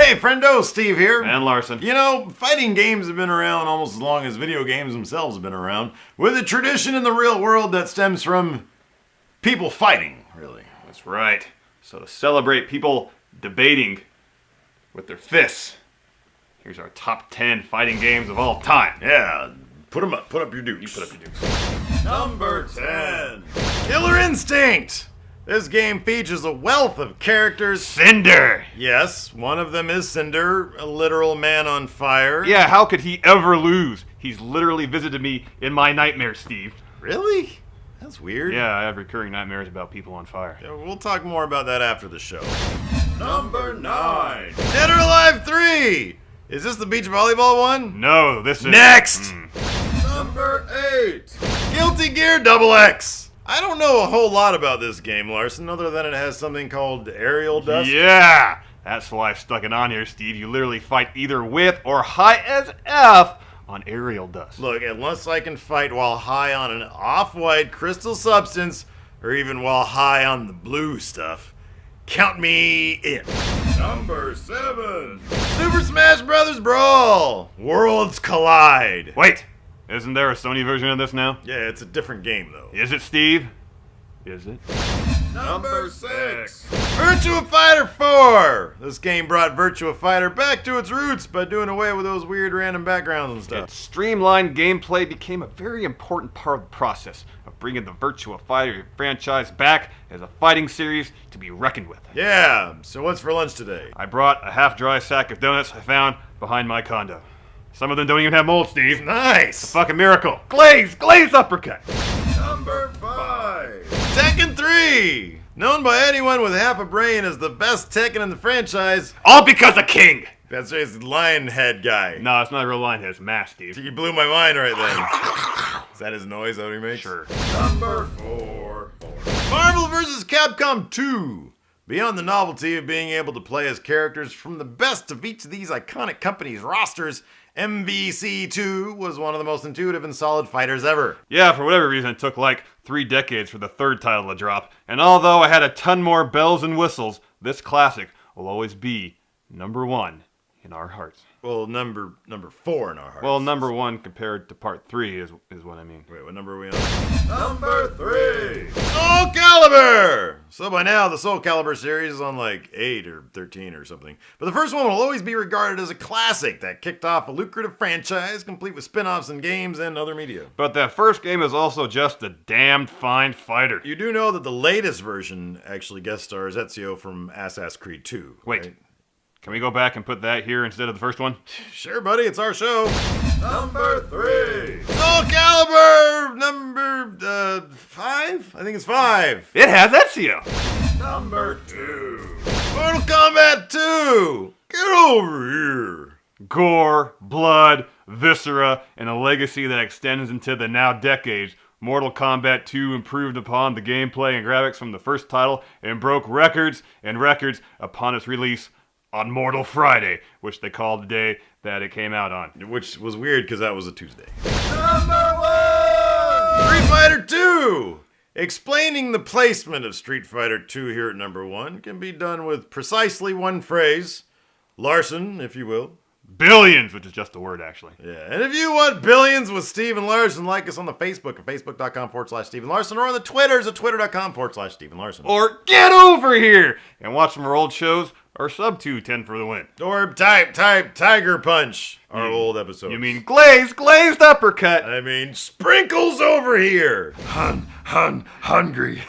Hey, friendo, Steve here. And Larson. You know, fighting games have been around almost as long as video games themselves have been around, with a tradition in the real world that stems from people fighting, really. That's right. So to celebrate people debating with their fists, here's our top 10 fighting games of all time. Yeah, put them up. Put up your dukes. You put up your dukes. Number 10. Killer Instinct. This game features a wealth of characters. Cinder! Yes, one of them is Cinder, a literal man on fire. Yeah, how could he ever lose? He's literally visited me in my nightmares, Steve. Really? That's weird. Yeah, I have recurring nightmares about people on fire. Yeah, we'll talk more about that after the show. Number 9. Dead or Alive 3. Is this the beach volleyball one? No, this is... Next! Number 8. Guilty Gear Double X. I don't know a whole lot about this game, Larson, other than it has something called aerial dust. Yeah! That's why I stuck it on here, Steve. You literally fight either with or high as F on aerial dust. Look, unless I can fight while high on an off-white crystal substance, or even while high on the blue stuff, count me in. Number 7. Super Smash Bros. Brawl. Worlds Collide. Wait! Isn't there a Sony version of this now? Yeah, it's a different game, though. Is it, Steve? Is it? Number 6. Virtua Fighter 4. This game brought Virtua Fighter back to its roots by doing away with those weird random backgrounds and stuff. Its streamlined gameplay became a very important part of the process of bringing the Virtua Fighter franchise back as a fighting series to be reckoned with. Yeah, so what's for lunch today? I brought a half-dry sack of donuts I found behind my condo. Some of them don't even have mold, Steve. Nice! Fucking miracle. Glaze uppercut. Number 5. Tekken 3. Known by anyone with half a brain as the best Tekken in the franchise. All because of King. That's right, it's the lion head guy. No, it's not a real line head, it's mask, Steve. You blew my mind right then. Is that his noise that he makes? Sure. Number 4. Marvel vs. Capcom 2. Beyond the novelty of being able to play as characters from the best of each of these iconic companies' rosters, MVC2 was one of the most intuitive and solid fighters ever. Yeah, for whatever reason, it took like 3 decades for the third title to drop. And although I had a ton more bells and whistles, this classic will always be number 1 in our hearts. Well, number 4 in our hearts. Well, number 1 compared to part 3 is what I mean. Wait, what number are we on? Number 3! Soul Calibur! So by now, the Soul Calibur series is on like 8 or 13 or something. But the first one will always be regarded as a classic that kicked off a lucrative franchise, complete with spin-offs and games and other media. But that first game is also just a damned fine fighter. You do know that the latest version actually guest stars Ezio from Assassin's Creed 2. Wait. Right? Can we go back and put that here instead of the first one? Sure, buddy, it's our show. Number 3. Soul Calibur number 5? I think it's 5. It has Ezio! Number 2. Mortal Kombat 2. Get over here. Gore, blood, viscera, and a legacy that extends into the now decades. Mortal Kombat 2 improved upon the gameplay and graphics from the first title and broke records and records upon its release on Mortal Friday, which they called the day that it came out on. Which was weird because that was a Tuesday. Number 1! Street Fighter 2! Explaining the placement of Street Fighter 2 here at number 1 can be done with precisely one phrase. Larson, if you will. Billions, which is just a word, actually. Yeah, and if you want billions with Steven Larson, like us on the Facebook at facebook.com/Steven Larson, or on the Twitters at twitter.com/Steven Larson. Or get over here and watch some of our old shows, or sub to 10 for the win. Or type Tiger Punch, our old episodes. You mean glazed uppercut. I mean sprinkles over here. Hungry.